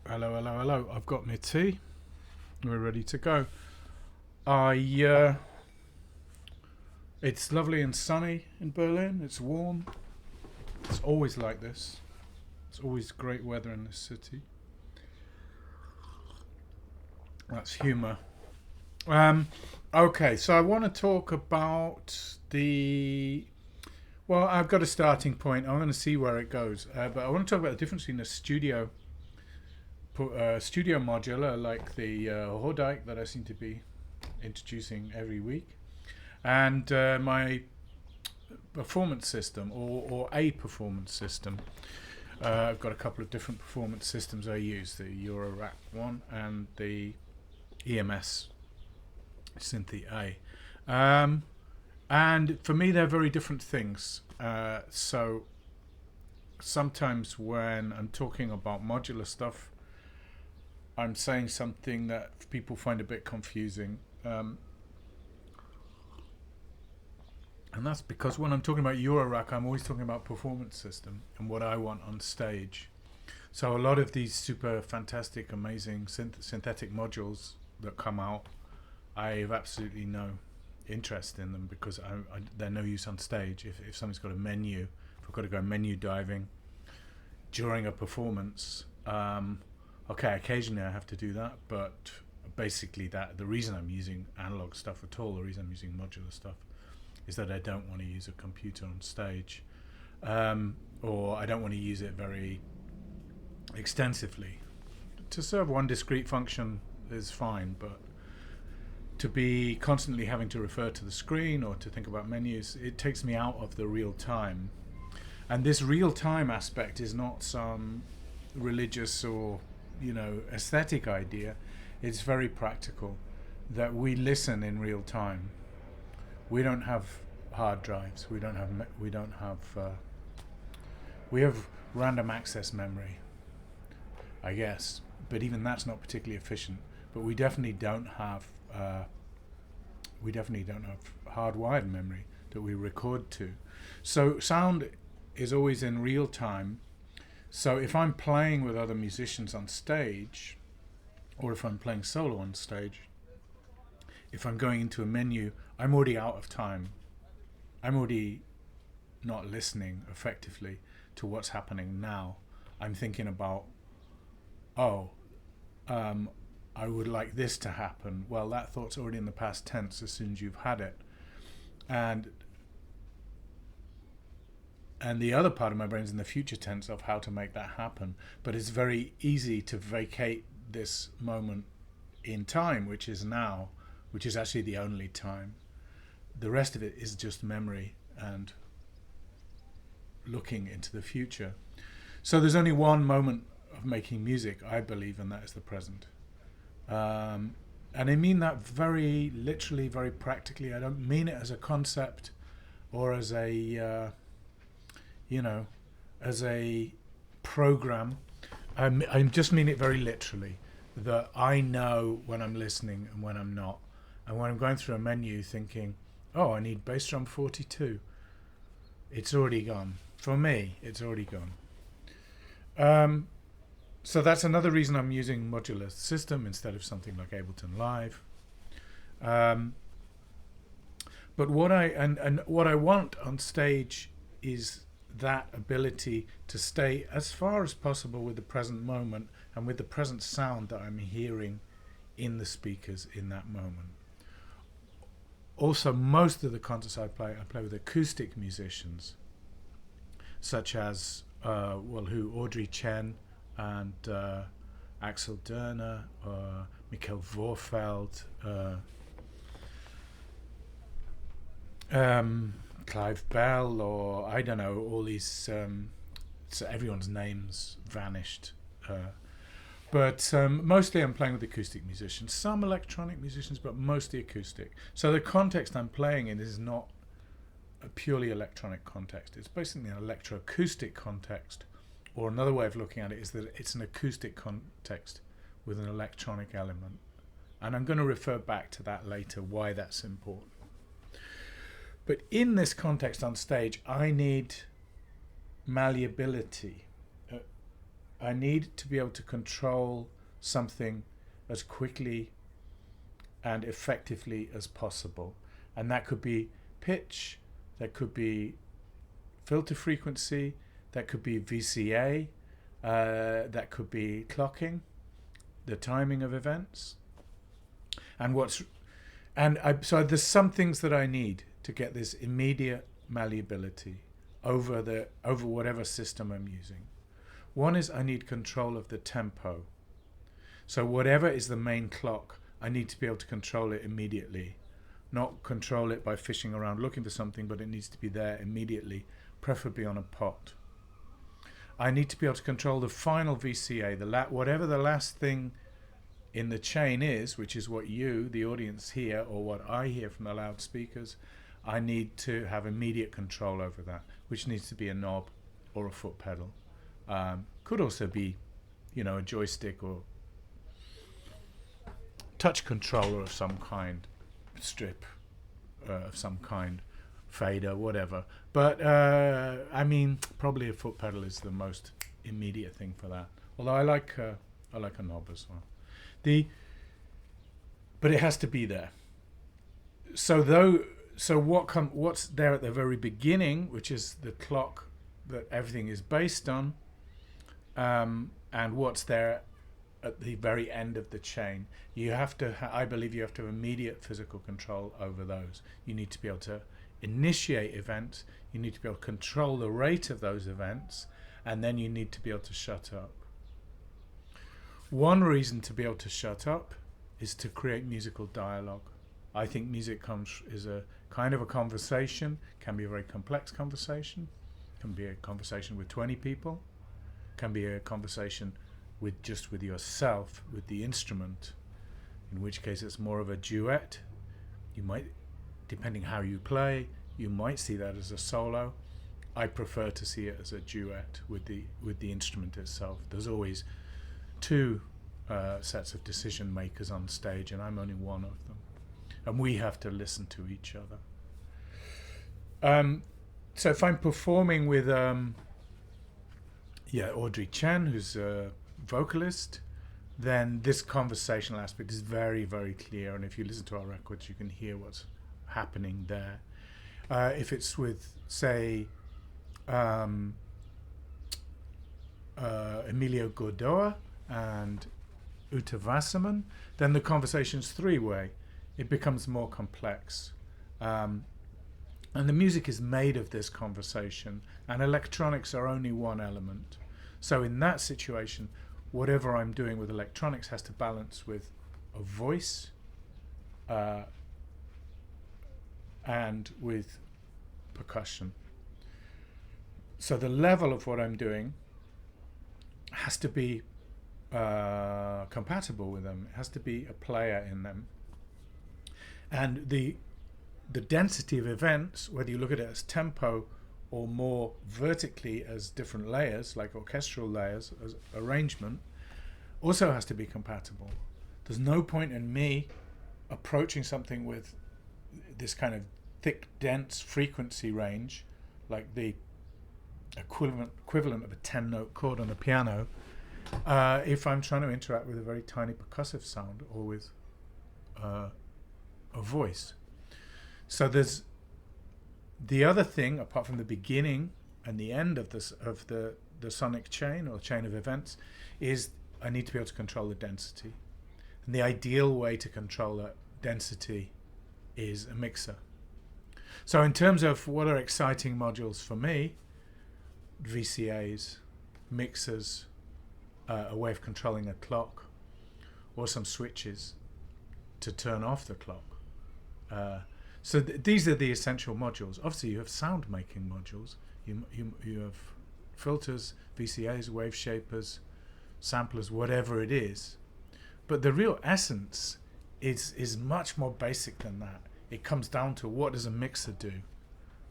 Hello, hello, hello. I've got my tea. We're ready to go. It's lovely and sunny in Berlin. It's warm. It's always like this. It's always great weather in this city. That's humour. Um, okay, so I want to talk about the. Well, I've got a starting point. I'm going to see where it goes. But I want to talk about the difference between a studio modular like the Hodike that I seem to be introducing every week, and my performance system or a performance system. I've got a couple of different performance systems I use, the Eurorack one and the EMS Synthi A. And for me, they're very different things. So sometimes when I'm talking about modular stuff, I'm saying something that people find a bit confusing. And that's because when I'm talking about Eurorack, I'm always talking about performance system and what I want on stage. So a lot of these super fantastic, amazing synthetic modules that come out, I have absolutely no interest in them because they're no use on stage. If somebody's got a menu, if I've got to go menu diving during a performance, okay, occasionally I have to do that, but basically the reason I'm using analog stuff at all, the reason I'm using modular stuff, is that I don't want to use a computer on stage, or I don't want to use it very extensively. To serve one discrete function is fine, but to be constantly having to refer to the screen or to think about menus, it takes me out of the real time. And this real time aspect is not some religious or aesthetic idea. It's very practical that we listen in real time. We don't have hard drives. We have random access memory, I guess, but even that's not particularly efficient. But we definitely don't have hardwired memory that we record to. So sound is always in real time. So if I'm playing with other musicians on stage, or if I'm playing solo on stage, if I'm going into a menu, I'm already out of time. I'm already not listening effectively to what's happening now. I'm thinking about, I would like this to happen. Well, that thought's already in the past tense as soon as you've had it. And the other part of my brain's in the future tense of how to make that happen. But it's very easy to vacate this moment in time, which is now, which is actually the only time. The rest of it is just memory and looking into the future. So there's only one moment of making music, I believe, and that is the present. And I mean that very literally, very practically. I don't mean it as a concept or as a, as a program. I just mean it very literally, that I know when I'm listening and when I'm not. And when I'm going through a menu thinking, oh, I need bass drum 42, it's already gone. For me, it's already gone. So that's another reason I'm using modular system instead of something like Ableton Live. But what I want on stage is that ability to stay as far as possible with the present moment and with the present sound that I'm hearing in the speakers in that moment. Also, most of the concerts I play with acoustic musicians, such as Audrey Chen and Axel Derner, Mikkel Vorfeld, Clive Bell, or I don't know, all these, so everyone's names vanished. But mostly I'm playing with acoustic musicians, some electronic musicians, but mostly acoustic. So the context I'm playing in is not a purely electronic context. It's basically an electroacoustic context, or another way of looking at it is that it's an acoustic context with an electronic element. And I'm going to refer back to that later, why that's important. But in this context on stage, I need malleability. I need to be able to control something as quickly and effectively as possible. And that could be pitch, that could be filter frequency, that could be VCA, that could be clocking, the timing of events. So there's some things that I need to get this immediate malleability over whatever system I'm using. One is I need control of the tempo. So whatever is the main clock, I need to be able to control it immediately. Not control it by fishing around looking for something, but it needs to be there immediately, preferably on a pot. I need to be able to control the final VCA, whatever the last thing in the chain is, which is what you, the audience, hear, or what I hear from the loudspeakers. I need to have immediate control over that, which needs to be a knob or a foot pedal. Could also be, a joystick or touch controller of some kind, strip of some kind, fader, whatever. But probably a foot pedal is the most immediate thing for that. Although I like a knob as well. But it has to be there. So what's there at the very beginning, which is the clock that everything is based on, and what's there at the very end of the chain. You have to, I believe you have to have immediate physical control over those. You need to be able to initiate events, you need to be able to control the rate of those events, and then you need to be able to shut up. One reason to be able to shut up is to create musical dialogue. I think music is a kind of a conversation, can be a very complex conversation, can be a conversation with 20 people, can be a conversation with yourself, with the instrument, in which case it's more of a duet. You might, depending how you play, you might see that as a solo. I prefer to see it as a duet with the instrument itself. There's always two sets of decision makers on stage, and I'm only one of them, and we have to listen to each other. So if I'm performing with Audrey Chen, who's a vocalist, then this conversational aspect is very, very clear, and if you listen to our records you can hear what's happening there. If it's with, say, Emilio Godoa and Uta Wasserman, then the conversation's three-way. It becomes more complex. And the music is made of this conversation, and electronics are only one element. So in that situation, whatever I'm doing with electronics has to balance with a voice and with percussion. So the level of what I'm doing has to be compatible with them. It has to be a player in them. And the density of events, whether you look at it as tempo or more vertically as different layers, like orchestral layers, as arrangement, also has to be compatible. There's no point in me approaching something with this kind of thick, dense frequency range, like the equivalent of a 10-note chord on a piano, if I'm trying to interact with a very tiny percussive sound or with a voice. So there's the other thing, apart from the beginning and the end of the sonic chain or chain of events, is I need to be able to control the density. And the ideal way to control that density is a mixer. So in terms of what are exciting modules for me, VCAs, mixers, a way of controlling a clock, or some switches to turn off the clock. So these are the essential modules. Obviously, you have sound making modules. You have filters, VCAs, wave shapers, samplers, whatever it is. But the real essence is much more basic than that. It comes down to, what does a mixer do?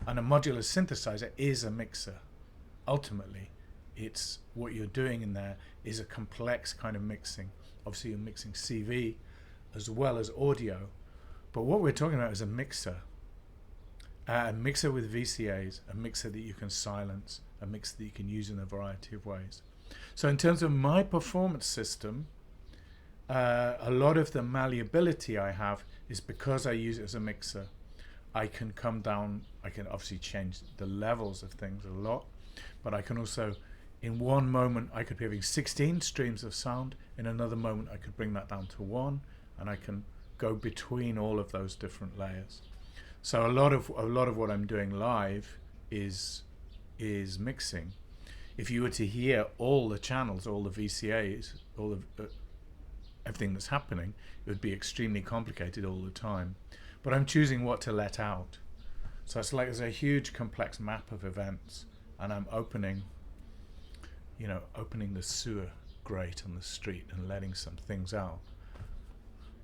And a modular synthesizer is a mixer. Ultimately, it's what you're doing in there is a complex kind of mixing. Obviously, you're mixing CV as well as audio. But what we're talking about is a mixer with VCAs, a mixer that you can silence, a mixer that you can use in a variety of ways. So in terms of my performance system, a lot of the malleability I have is because I use it as a mixer. I can come down, I can obviously change the levels of things a lot, but I can also, in one moment, I could be having 16 streams of sound. In another moment, I could bring that down to 1, and I can go between all of those different layers. So a lot of what I'm doing live is mixing. If you were to hear all the channels, all the VCAs, all of everything that's happening, it would be extremely complicated all the time. But I'm choosing what to let out. So it's like there's a huge complex map of events, and I'm opening the sewer grate on the street and letting some things out.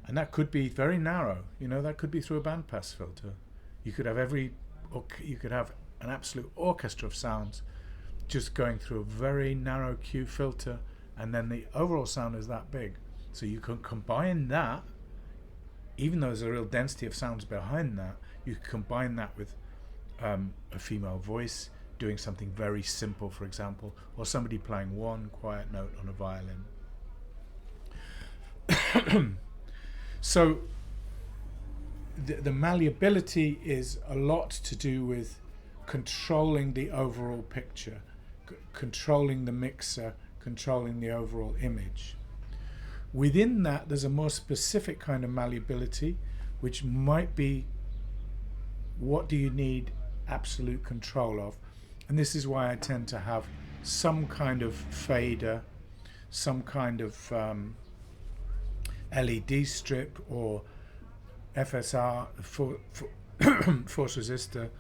And that could be very narrow. That could be through a bandpass filter. You could have an absolute orchestra of sounds just going through a very narrow Q filter, and then the overall sound is that big. So you can combine that, even though there's a real density of sounds behind that, you can combine that with a female voice doing something very simple, for example, or somebody playing one quiet note on a violin. So the malleability is a lot to do with controlling the overall picture, controlling the mixer, controlling the overall image. Within that, there's a more specific kind of malleability, which might be, what do you need absolute control of? And this is why I tend to have some kind of fader, some kind of LED strip, or FSR, force resistor.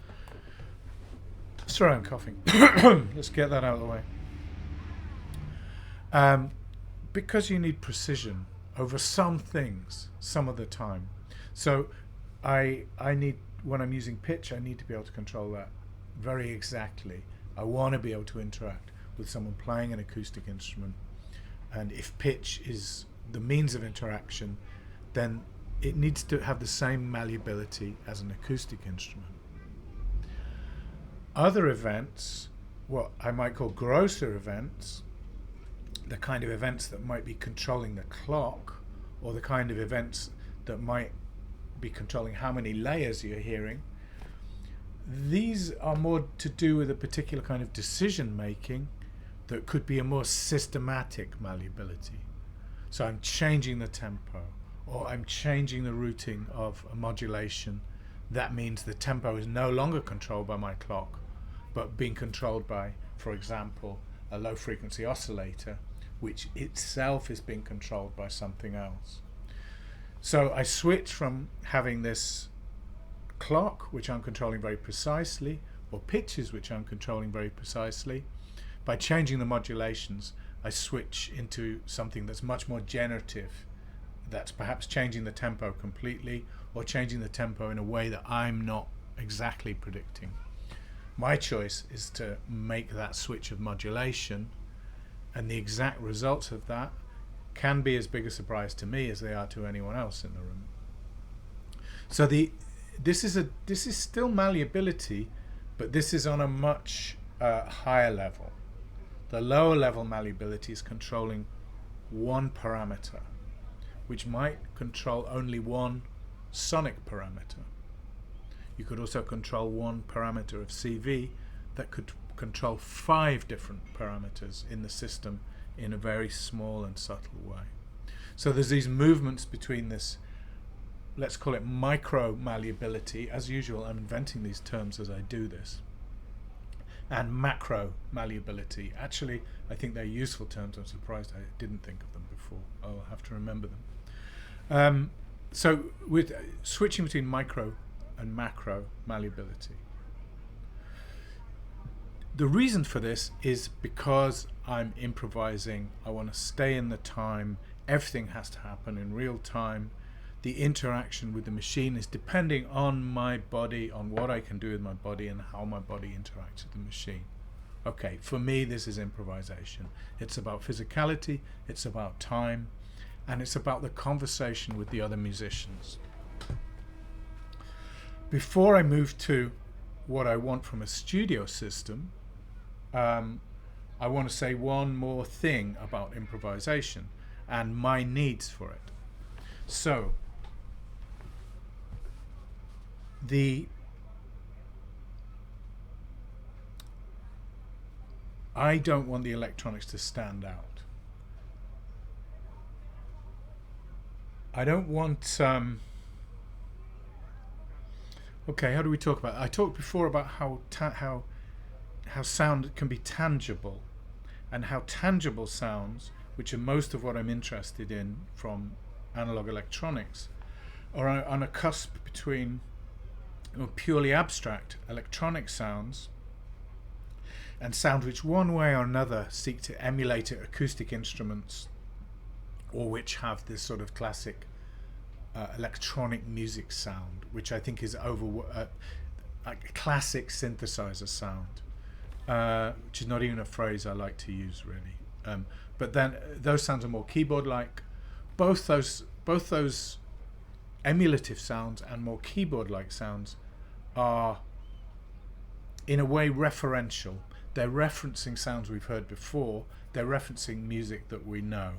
Sorry, I'm coughing. Let's get that out of the way. Because you need precision over some things some of the time. So I need, when I'm using pitch, I need to be able to control that very exactly. I want to be able to interact with someone playing an acoustic instrument, and if pitch is the means of interaction, then it needs to have the same malleability as an acoustic instrument. Other events, what I might call grosser events, the kind of events that might be controlling the clock, or the kind of events that might be controlling how many layers you're hearing, these are more to do with a particular kind of decision making that could be a more systematic malleability. So I'm changing the tempo, or I'm changing the routing of a modulation. That means the tempo is no longer controlled by my clock, but being controlled by, for example, a low frequency oscillator, which itself is being controlled by something else. So I switch from having this clock, which I'm controlling very precisely, or pitches, which I'm controlling very precisely. By changing the modulations, I switch into something that's much more generative, that's perhaps changing the tempo completely, or changing the tempo in a way that I'm not exactly predicting. My choice is to make that switch of modulation, and the exact results of that can be as big a surprise to me as they are to anyone else in the room. So this is still malleability, but this is on a much higher level. The lower level malleability is controlling one parameter, which might control only one sonic parameter. You could also control one parameter of CV that could control 5 different parameters in the system in a very small and subtle way. So there's these movements between this, let's call it micro malleability. As usual, I'm inventing these terms as I do this. And macro malleability. Actually, I think they're useful terms. I'm surprised I didn't think of them before. I'll have to remember them. So with switching between micro and macro malleability. The reason for this is because I'm improvising. I want to stay in the time. Everything has to happen in real time. The interaction with the machine is depending on my body, on what I can do with my body and how my body interacts with the machine. Okay, for me this is improvisation. It's about physicality, it's about time, and it's about the conversation with the other musicians. Before I move to what I want from a studio system, I want to say one more thing about improvisation and my needs for it. So, I don't want the electronics to stand out. I don't want. Okay, how do we talk about it? I talked before about how sound can be tangible, and how tangible sounds, which are most of what I'm interested in from analog electronics, are on a cusp between purely abstract electronic sounds and sounds which one way or another seek to emulate acoustic instruments, or which have this sort of classic electronic music sound, which I think is like a classic synthesizer sound, which is not even a phrase I like to use really. But then those sounds are more keyboard-like. Both those emulative sounds and more keyboard-like sounds are, in a way, referential. They're referencing sounds we've heard before. They're referencing music that we know.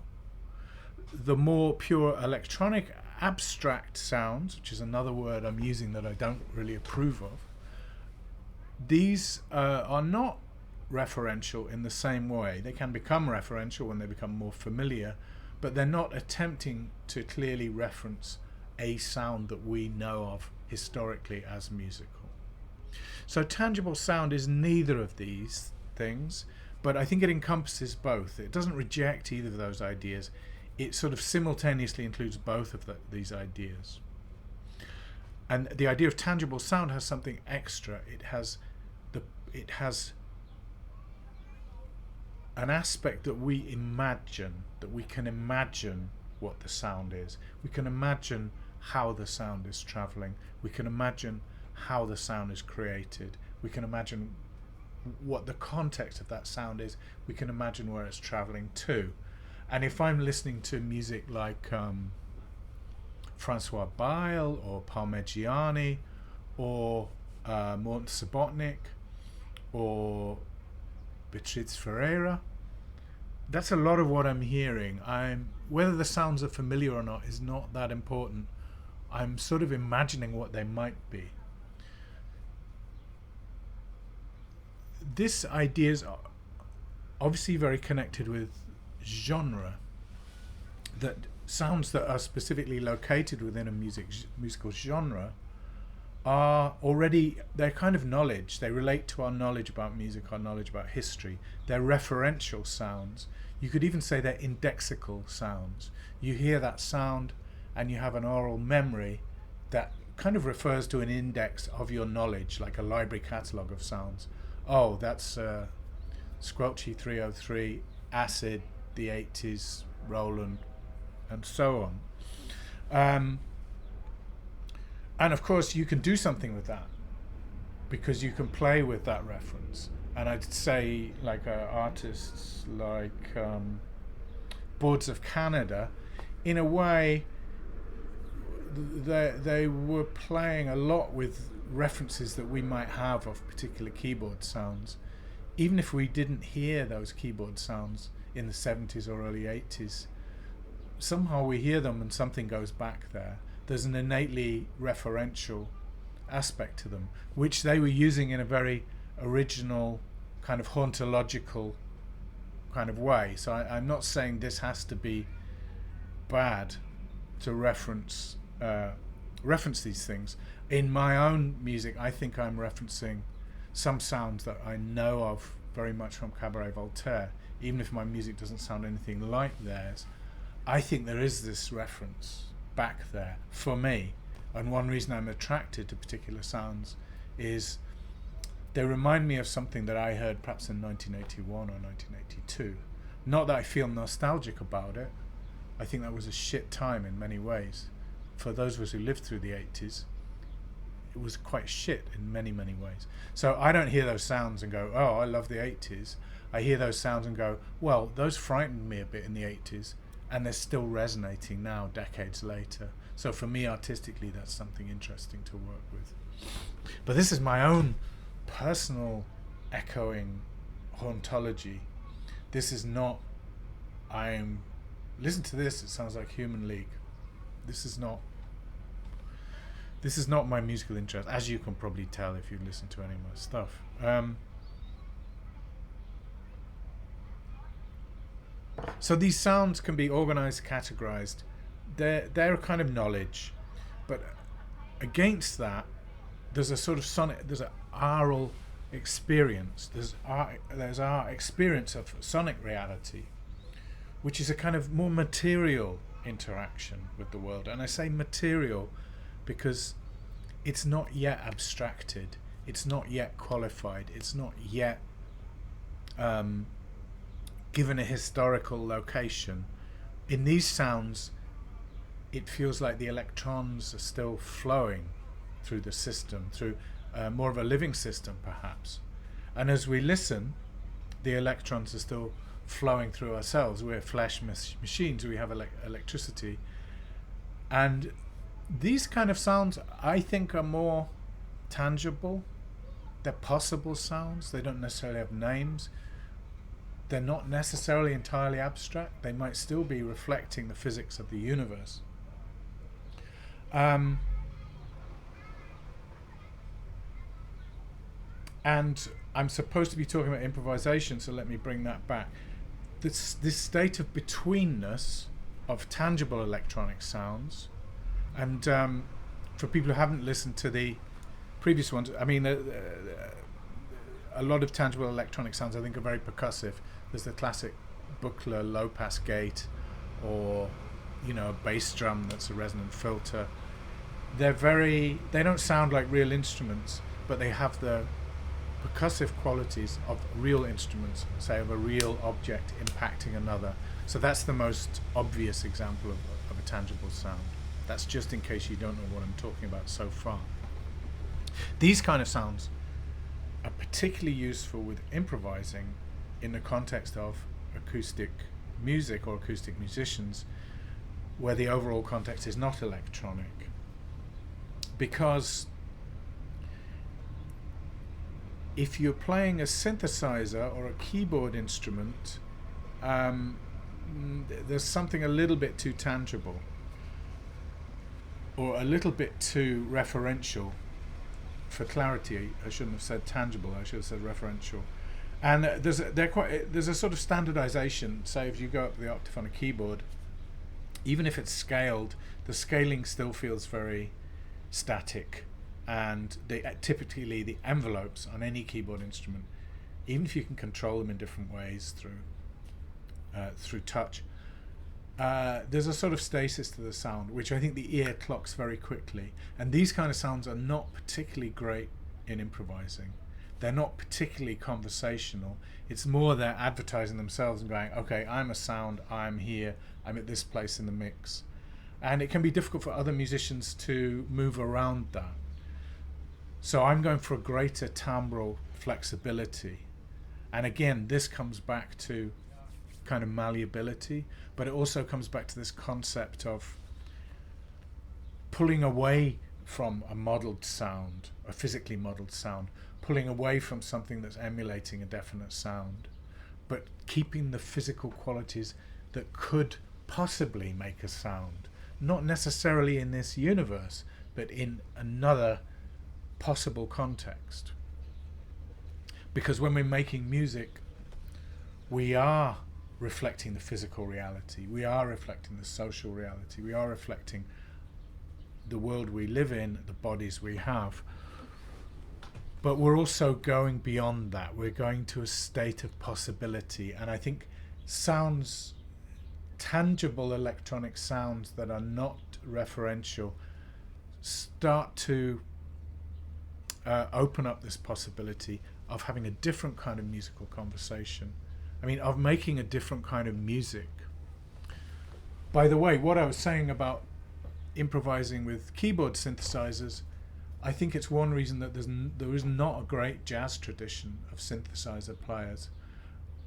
The more pure electronic abstract sounds, which is another word I'm using that I don't really approve of, these are not referential in the same way. They can become referential when they become more familiar, but they're not attempting to clearly reference a sound that we know of historically as musical. So tangible sound is neither of these things, but I think it encompasses both. It doesn't reject either of those ideas. It sort of simultaneously includes both of these ideas. And the idea of tangible sound has something extra. It has an aspect that we can imagine what the sound is. We can imagine how the sound is traveling. We can imagine how the sound is created. We can imagine what the context of that sound is. We can imagine where it's traveling to. And if I'm listening to music like Francois Bail or Parmigiani or Morton Subotnick or Beatriz Ferreira, that's a lot of what I'm hearing. Whether the sounds are familiar or not is not that important. I'm sort of imagining what they might be. This idea is obviously very connected with genre, that sounds that are specifically located within a musical genre are already, they're kind of knowledge. They relate to our knowledge about music, our knowledge about history. They're referential sounds. You could even say they're indexical sounds. You hear that sound and you have an oral memory that kind of refers to an index of your knowledge, like a library catalogue of sounds. Oh, that's Squelchy 303, Acid, the 80s, Roland, and so on. And of course you can do something with that because you can play with that reference. And I'd say like artists like Boards of Canada, in a way they were playing a lot with references that we might have of particular keyboard sounds, even if we didn't hear those keyboard sounds in the 70s or early 80s. Somehow we hear them and something goes back there. There's an innately referential aspect to them, which they were using in a very original kind of hauntological kind of way. So I'm not saying this has to be bad to reference these things. In my own music, I think I'm referencing some sounds that I know of very much from Cabaret Voltaire, even if my music doesn't sound anything like theirs. I think there is this reference back there for me, and one reason I'm attracted to particular sounds is they remind me of something that I heard perhaps in 1981 or 1982. Not that I feel nostalgic about it. I think that was a shit time in many ways. For those of us who lived through the 80s, it was quite shit in many, many ways. So I don't hear those sounds and go, oh, I love the 80s. I hear those sounds and go, well, those frightened me a bit in the 80s, and they're still resonating now, decades later. So for me, artistically, that's something interesting to work with. But this is my own personal echoing hauntology. This is not, listen to this, it sounds like Human League. This is not my musical interest, as you can probably tell if you listen to any of my stuff. So these sounds can be organized, categorized. They're a kind of knowledge, but against that, there's a sort of there's an aural experience. There's our experience of sonic reality, which is a kind of more material interaction with the world. And I say material because it's not yet abstracted, it's not yet qualified, it's not yet given a historical location. In these sounds, it feels like the electrons are still flowing through the system, through more of a living system perhaps. And as we listen, the electrons are still flowing through ourselves. We're flesh machines, we have electricity. And these kind of sounds, I think, are more tangible. They're possible sounds. They don't necessarily have names. They're not necessarily entirely abstract. They might still be reflecting the physics of the universe. And I'm supposed to be talking about improvisation, so let me bring that back. This state of betweenness of tangible electronic sounds, and for people who haven't listened to the previous ones, I mean, a lot of tangible electronic sounds I think are very percussive. There's the classic Buchla low-pass gate, or a bass drum that's a resonant filter. They don't sound like real instruments, but they have the percussive qualities of real instruments, say of a real object impacting another. So that's the most obvious example of a tangible sound. That's just in case you don't know what I'm talking about so far. These kind of sounds are particularly useful with improvising in the context of acoustic music or acoustic musicians, where the overall context is not electronic. Because if you're playing a synthesizer or a keyboard instrument, there's something a little bit too tangible, or a little bit too referential. For clarity, I shouldn't have said tangible, I should have said referential. And there's a sort of standardization. Say if you go up the octave on a keyboard, even if it's scaled, the scaling still feels very static. And typically the envelopes on any keyboard instrument, even if you can control them in different ways through touch, there's a sort of stasis to the sound, which I think the ear clocks very quickly. And these kind of sounds are not particularly great in improvising. They're not particularly conversational. It's more they're advertising themselves and going, okay, I'm a sound, I'm here, I'm at this place in the mix. And it can be difficult for other musicians to move around that. So I'm going for a greater timbral flexibility. And again, this comes back to kind of malleability, but it also comes back to this concept of pulling away from a modeled sound, a physically modeled sound, pulling away from something that's emulating a definite sound, but keeping the physical qualities that could possibly make a sound, not necessarily in this universe, but in another possible context. Because when we're making music, we are reflecting the physical reality, we are reflecting the social reality, we are reflecting the world we live in, the bodies we have. But we're also going beyond that. We're going to a state of possibility. And I think sounds, tangible electronic sounds that are not referential, start to open up this possibility of having a different kind of musical conversation. I mean, of making a different kind of music. By the way, what I was saying about improvising with keyboard synthesizers, I think it's one reason that there is not a great jazz tradition of synthesizer players,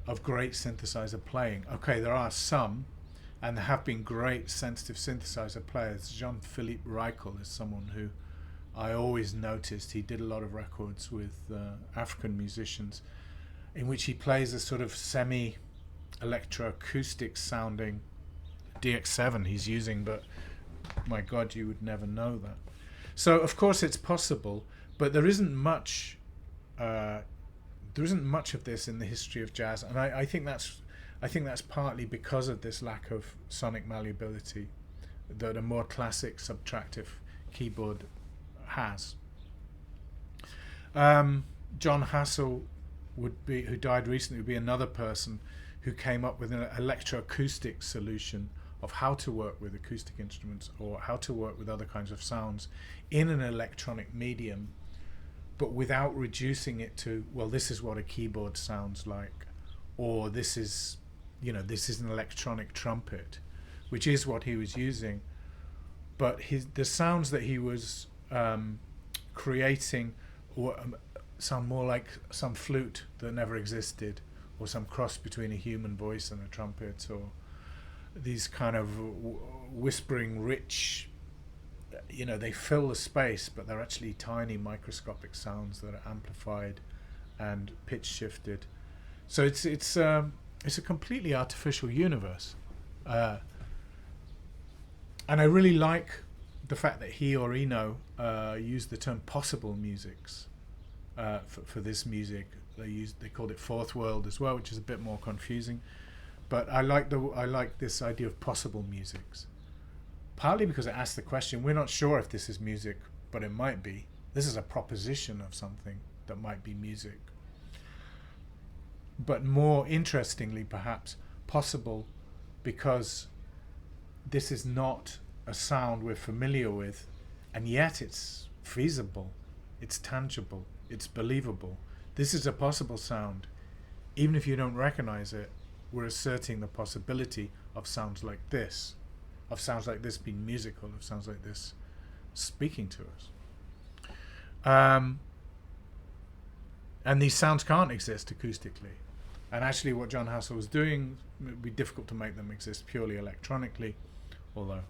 of great synthesizer playing. Okay, there are some, and there have been great sensitive synthesizer players. Jean-Philippe Reichel is someone who I always noticed. He did a lot of records with African musicians in which he plays a sort of electroacoustic sounding DX7 he's using, but my God, you would never know that. So of course it's possible, but there isn't much of this in the history of jazz, and I think that's partly because of this lack of sonic malleability that a more classic subtractive keyboard has. John Hassell who died recently, would be another person who came up with an electroacoustic solution of how to work with acoustic instruments or how to work with other kinds of sounds in an electronic medium, but without reducing it to, well, this is what a keyboard sounds like, or this is an electronic trumpet, which is what he was using. But the sounds that he was creating sound more like some flute that never existed, or some cross between a human voice and a trumpet, or these kind of whispering, rich, they fill the space, but they're actually tiny microscopic sounds that are amplified and pitch shifted. So it's a completely artificial universe. And I really like the fact that he or Eno used the term possible musics for this music. They called it fourth world as well, which is a bit more confusing. But I like this idea of possible musics, partly because it asks the question. We're not sure if this is music, but it might be. This is a proposition of something that might be music. But more interestingly, perhaps, possible because this is not a sound we're familiar with, and yet it's feasible, it's tangible, it's believable. This is a possible sound. Even if you don't recognize it, we're asserting the possibility of sounds like this, being musical, of sounds like this speaking to us. And these sounds can't exist acoustically. And actually what John Hassell was doing, it would be difficult to make them exist purely electronically, although,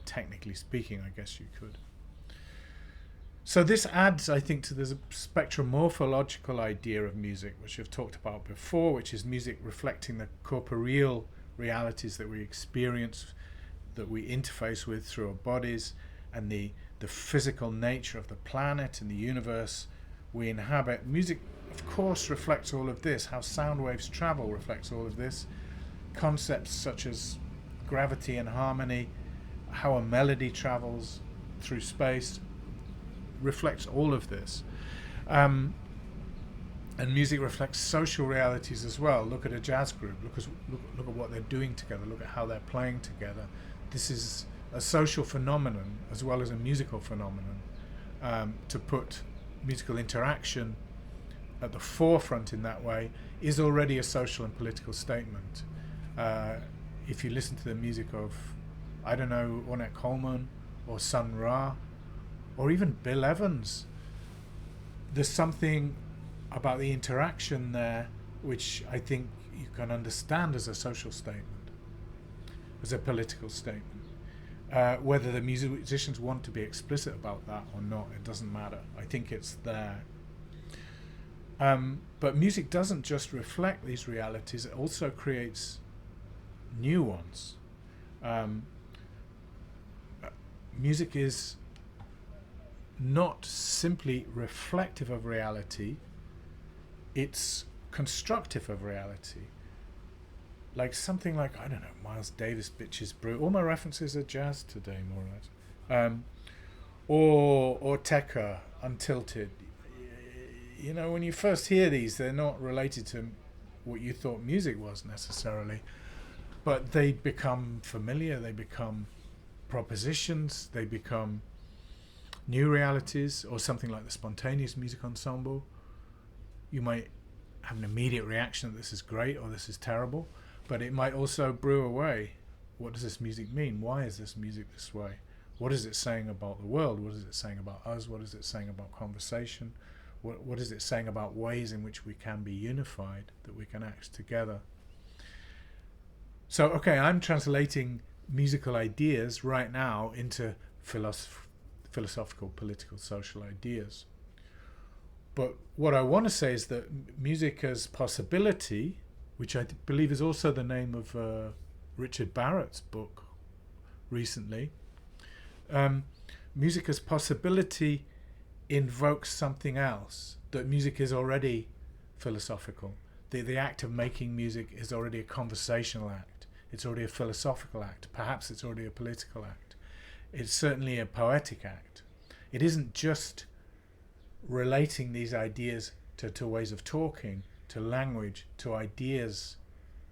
technically speaking, I guess you could. So this adds, I think, to the spectromorphological idea of music, which I've talked about before, which is music reflecting the corporeal realities that we experience, that we interface with through our bodies, and the physical nature of the planet and the universe we inhabit. Music, of course, reflects all of this. How sound waves travel reflects all of this. Concepts such as gravity and harmony, how a melody travels through space, reflects all of this. And music reflects social realities as well. Look at a jazz group. Look at what they're doing together. Look at how they're playing together. This is a social phenomenon as well as a musical phenomenon. To put musical interaction at the forefront in that way is already a social and political statement. If you listen to the music of, I don't know, Ornette Coleman or Sun Ra, or even Bill Evans, there's something about the interaction there which I think you can understand as a social statement, as a political statement. Whether the musicians want to be explicit about that or not, it doesn't matter. I think it's there. But music doesn't just reflect these realities, it also creates new ones. Music is not simply reflective of reality, it's constructive of reality. Like something like, I don't know, Miles Davis, Bitches Brew. All my references are jazz today, more or less. Or Tekka, Untilted. When you first hear these, they're not related to what you thought music was necessarily, but they become familiar, they become propositions, they become new realities. Or something like the Spontaneous Music Ensemble. You might have an immediate reaction that this is great or this is terrible, but it might also brew away. What does this music mean? Why is this music this way? What is it saying about the world? What is it saying about us? What is it saying about conversation? What is it saying about ways in which we can be unified, that we can act together? So, okay, I'm translating musical ideas right now into philosophical, political, social ideas. But what I want to say is that music as possibility, which I believe is also the name of Richard Barrett's book recently. Music as possibility invokes something else, that music is already philosophical. The act of making music is already a conversational act. It's already a philosophical act. Perhaps it's already a political act. It's certainly a poetic act. It isn't just relating these ideas to ways of talking, to language, to ideas,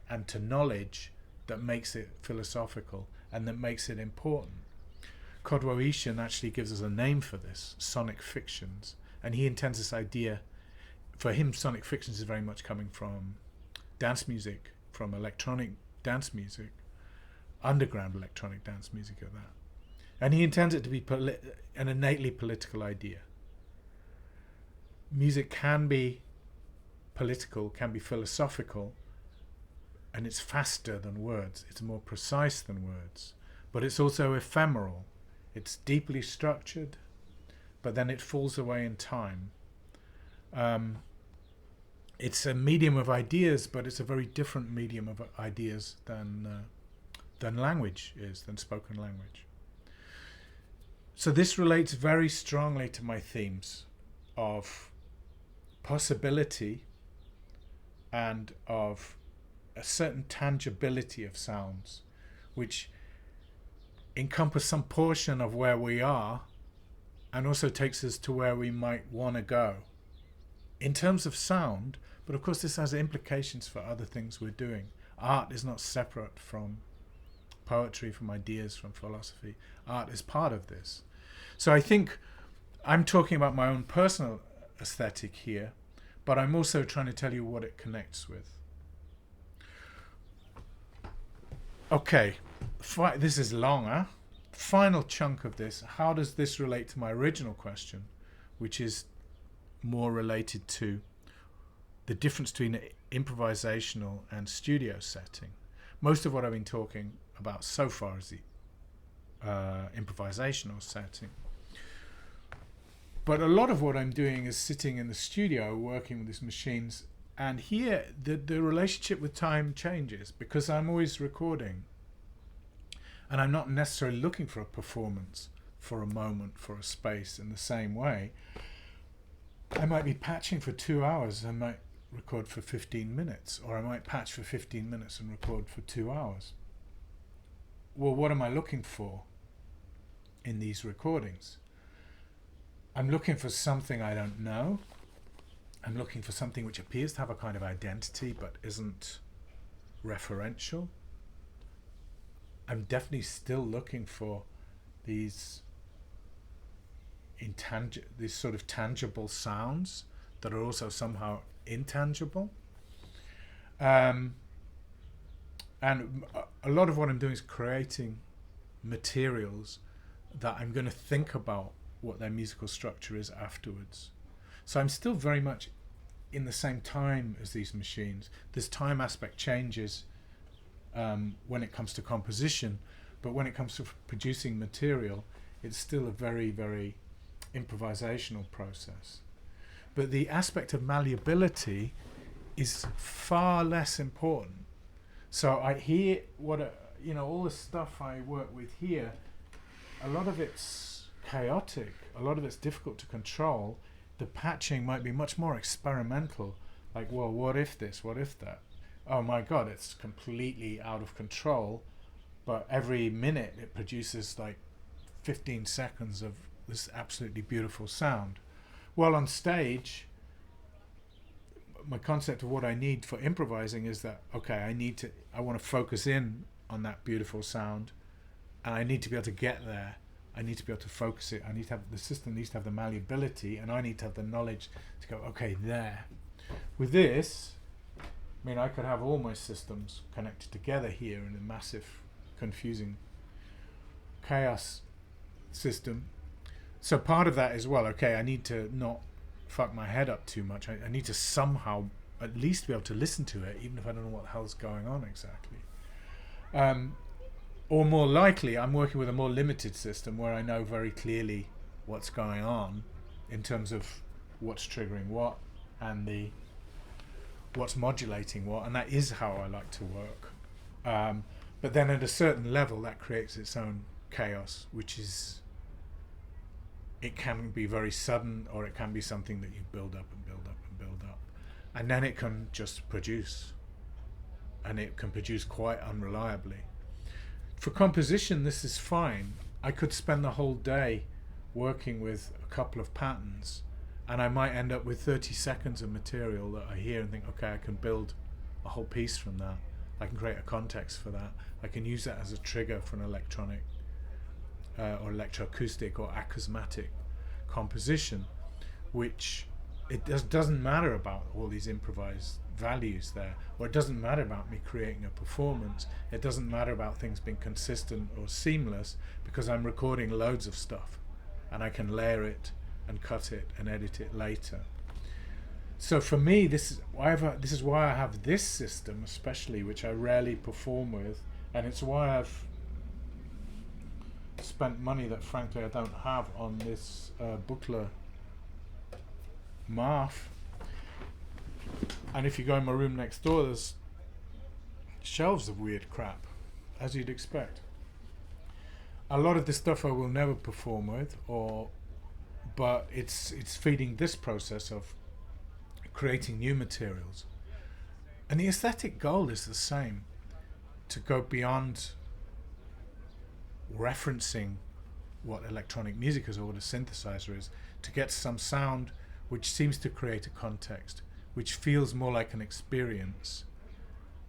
and to knowledge that makes it philosophical and that makes it important. Kodwo Ishin actually gives us a name for this, sonic fictions, and he intends this idea. For him, sonic fictions is very much coming from dance music, from electronic dance music, underground electronic dance music at that. And he intends it to be an innately political idea. Music can be political, can be philosophical, and it's faster than words. It's more precise than words. But it's also ephemeral. It's deeply structured, but then it falls away in time. It's a medium of ideas, but it's a very different medium of ideas than language is, than spoken language. So this relates very strongly to my themes of possibility and of a certain tangibility of sounds, which encompass some portion of where we are and also takes us to where we might want to go in terms of sound. But of course this has implications for other things we're doing. Art is not separate from poetry, from ideas, from philosophy. Art is part of this. So I think I'm talking about my own personal aesthetic here, but I'm also trying to tell you what it connects with. Okay, this is longer. Final chunk of this, how does this relate to my original question, which is more related to the difference between improvisational and studio setting? Most of what I've been talking about so far is the improvisational setting. But a lot of what I'm doing is sitting in the studio working with these machines, and here the relationship with time changes because I'm always recording and I'm not necessarily looking for a performance, for a moment, for a space in the same way. I might be patching for 2 hours, I might record for 15 minutes, or I might patch for 15 minutes and record for 2 hours. Well, what am I looking for in these recordings? I'm looking for something I don't know. I'm looking for something which appears to have a kind of identity but isn't referential. I'm definitely still looking for these sort of tangible sounds that are also somehow intangible. And a lot of what I'm doing is creating materials that I'm going to think about what their musical structure is afterwards. So I'm still very much in the same time as these machines. This time aspect changes when it comes to composition, but when it comes to producing material, it's still a very, very improvisational process. But the aspect of malleability is far less important. So I hear all the stuff I work with here, a lot of it's chaotic, a lot of it's difficult to control. The patching might be much more experimental, like, well, what if this, what if that? Oh my God, it's completely out of control, but every minute it produces like 15 seconds of this absolutely beautiful sound. Well, on stage, my concept of what I need for improvising is that, okay, I want to focus in on that beautiful sound, and I need to be able to get there. I need to be able to focus it. The system needs to have the malleability, and I need to have the knowledge to go, okay, there. With this, I could have all my systems connected together here in a massive, confusing chaos system. So part of that is, well, okay, I need to not fuck my head up too much. I need to somehow at least be able to listen to it, even if I don't know what the hell's going on exactly. Or more likely, I'm working with a more limited system where I know very clearly what's going on in terms of what's triggering what and the what's modulating what, and that is how I like to work. But then at a certain level, that creates its own chaos, which is, it can be very sudden, or it can be something that you build up and build up and build up, and then it can just produce, and it can produce quite unreliably. For composition, this is fine. I could spend the whole day working with a couple of patterns, and I might end up with 30 seconds of material that I hear and think, okay, I can build a whole piece from that. I can create a context for that. I can use that as a trigger for an electronic or electroacoustic or acousmatic composition, which it doesn't matter about all these improvised values there, or it doesn't matter about me creating a performance. It doesn't matter about things being consistent or seamless, because I'm recording loads of stuff and I can layer it and cut it and edit it later. So for me, this is why I have this system, especially, which I rarely perform with, and it's why I've spent money that frankly I don't have on this Buchler Marf. And if you go in my room next door, there's shelves of weird crap, as you'd expect. A lot of the stuff I will never perform with, but it's feeding this process of creating new materials. And the aesthetic goal is the same, to go beyond referencing what electronic music is or what a synthesizer is, to get some sound which seems to create a context, which feels more like an experience,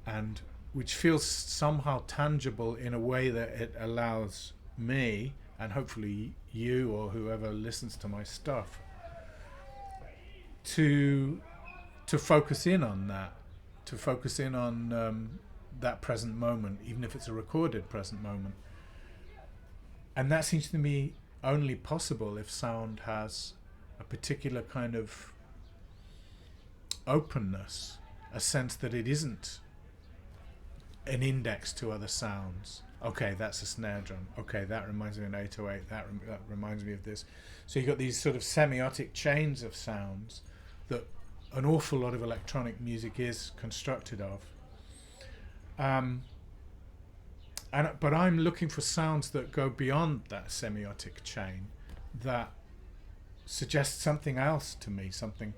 and which feels somehow tangible in a way that it allows me, and hopefully you or whoever listens to my stuff, to focus in on that, to focus in on that present moment, even if it's a recorded present moment. And that seems to me only possible if sound has a particular kind of openness, a sense that it isn't an index to other sounds. Okay, that's a snare drum. Okay, that reminds me of an 808. That reminds me of this. So you've got these sort of semiotic chains of sounds that an awful lot of electronic music is constructed of. But I'm looking for sounds that go beyond that semiotic chain, that suggest something else to me, something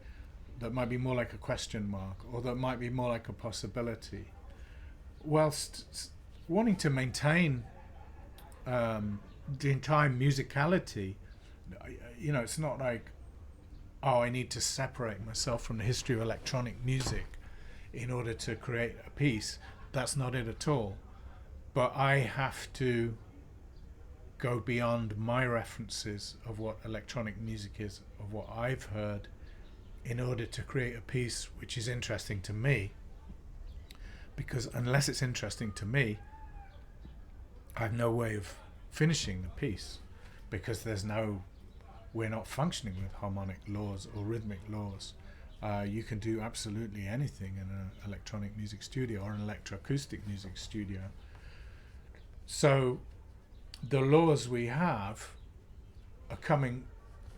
that might be more like a question mark, or that might be more like a possibility, whilst wanting to maintain the entire musicality. You know, it's not like, oh, I need to separate myself from the history of electronic music in order to create a piece. That's not it at all. But I have to go beyond my references of what electronic music is, of what I've heard, in order to create a piece which is interesting to me. Because unless it's interesting to me, I have no way of finishing the piece, because we're not functioning with harmonic laws or rhythmic laws. You can do absolutely anything in an electronic music studio or an electroacoustic music studio. So the laws we have are coming,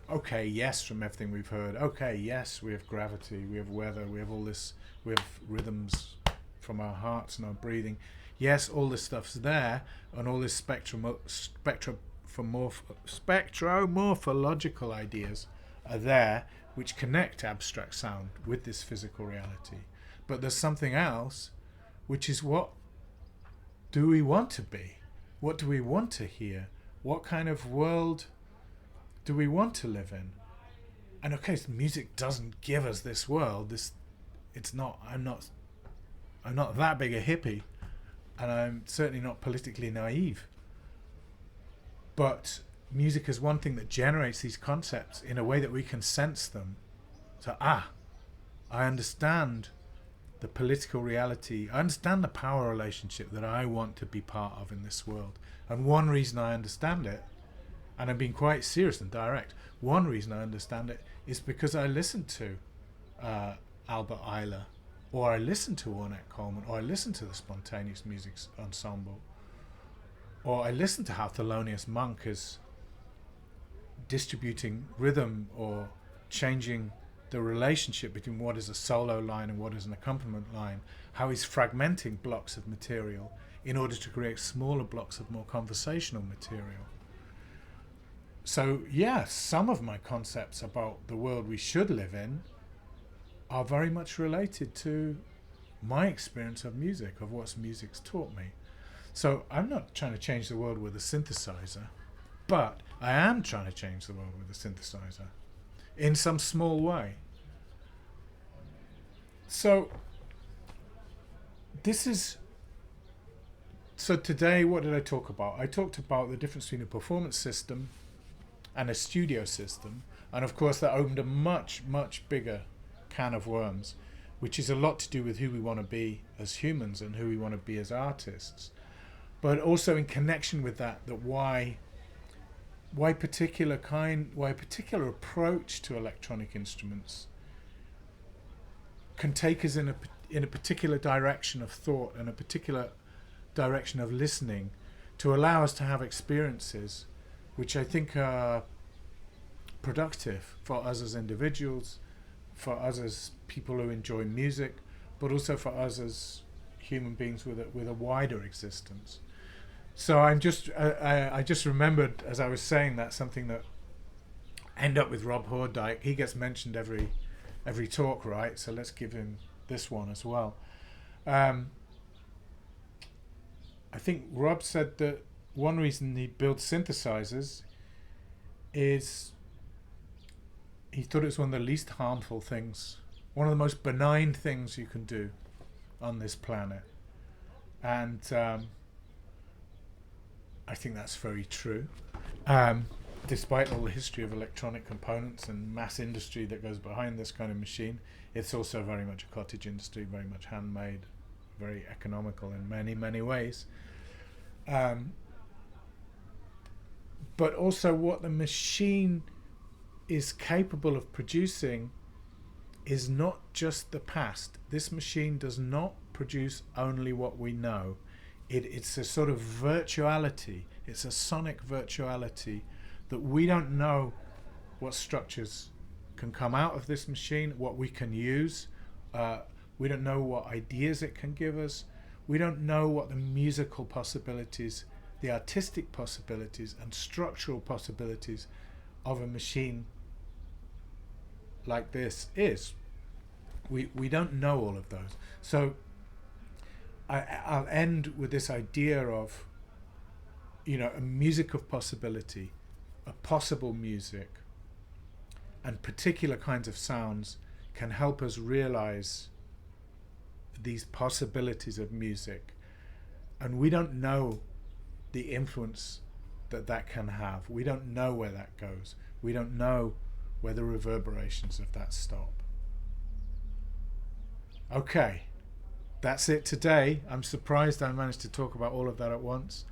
okay, yes, from everything we've heard. Okay, yes, we have gravity, we have weather, we have all this, we have rhythms from our hearts and our breathing. Yes, all this stuff's there, and all this spectromorphological ideas are there, which connect abstract sound with this physical reality. But there's something else, which is, what do we want to be? What do we want to hear? What kind of world do we want to live in? And okay, so music doesn't give us this world. I'm not that big a hippie, and I'm certainly not politically naive. But music is one thing that generates these concepts in a way that we can sense them. So, I understand the political reality. I understand the power relationship that I want to be part of in this world. And one reason I understand it, and I'm being quite serious and direct, one reason I understand it is because I listened to Albert Ayler, or I listened to Ornette Coleman, or I listened to the Spontaneous Music Ensemble, or I listened to how Thelonious Monk is distributing rhythm or changing the relationship between what is a solo line and what is an accompaniment line, how he's fragmenting blocks of material in order to create smaller blocks of more conversational material. So yeah, some of my concepts about the world we should live in are very much related to my experience of music, of what music's taught me. So I'm not trying to change the world with a synthesizer, but I am trying to change the world with a synthesizer in some small way. So today, what did I talk about? I talked about the difference between a performance system and a studio system. And of course, that opened a much, much bigger can of worms, which is a lot to do with who we want to be as humans and who we want to be as artists. But also in connection with that why a particular approach to electronic instruments can take us in a particular direction of thought and a particular direction of listening to allow us to have experiences which I think are productive for us as individuals, for us as people who enjoy music, but also for us as human beings with a wider existence. So I just remembered as I was saying that something that end up with Rob Hordyke. He gets mentioned every talk, right? So let's give him this one as well. I think Rob said that one reason he built synthesizers is he thought it was one of the least harmful things, one of the most benign things you can do on this planet. And I think that's very true. Despite all the history of electronic components and mass industry that goes behind this kind of machine, it's also very much a cottage industry, very much handmade, very economical in many, many ways. But also what the machine is capable of producing is not just the past. This machine does not produce only what we know. It's a sort of virtuality. It's a sonic virtuality that we don't know what structures can come out of this machine, what we can use. We don't know what ideas it can give us. We don't know what the musical possibilities, the artistic possibilities and structural possibilities of a machine like this is. We don't know all of those. So I'll end with this idea of, a music of possibility, a possible music, and particular kinds of sounds can help us realize these possibilities of music. And we don't know the influence that can have. We don't know where that goes. We don't know where the reverberations of that stop. Okay, that's it today. I'm surprised I managed to talk about all of that at once.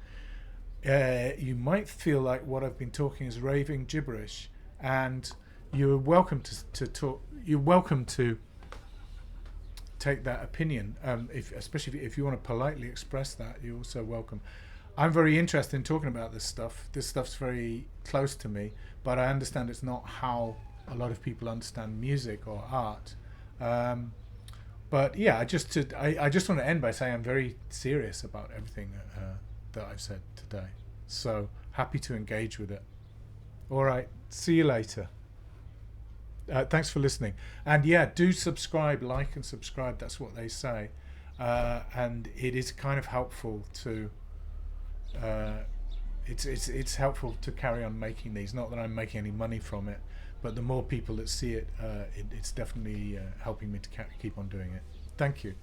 You might feel like what I've been talking is raving gibberish, and you're welcome to talk. You're welcome to take that opinion. Especially if you want to politely express that, you're also welcome. I'm very interested in talking about this stuff. This stuff's very close to me, but I understand it's not how a lot of people understand music or art. But yeah, I just want to end by saying I'm very serious about everything that I've said today. So happy to engage with it. All right, see you later. Thanks for listening. And yeah, do subscribe, like and subscribe. That's what they say. And it is kind of helpful to... It's helpful to carry on making these. Not that I'm making any money from it, but the more people that see it, it's definitely helping me to keep on doing it. Thank you.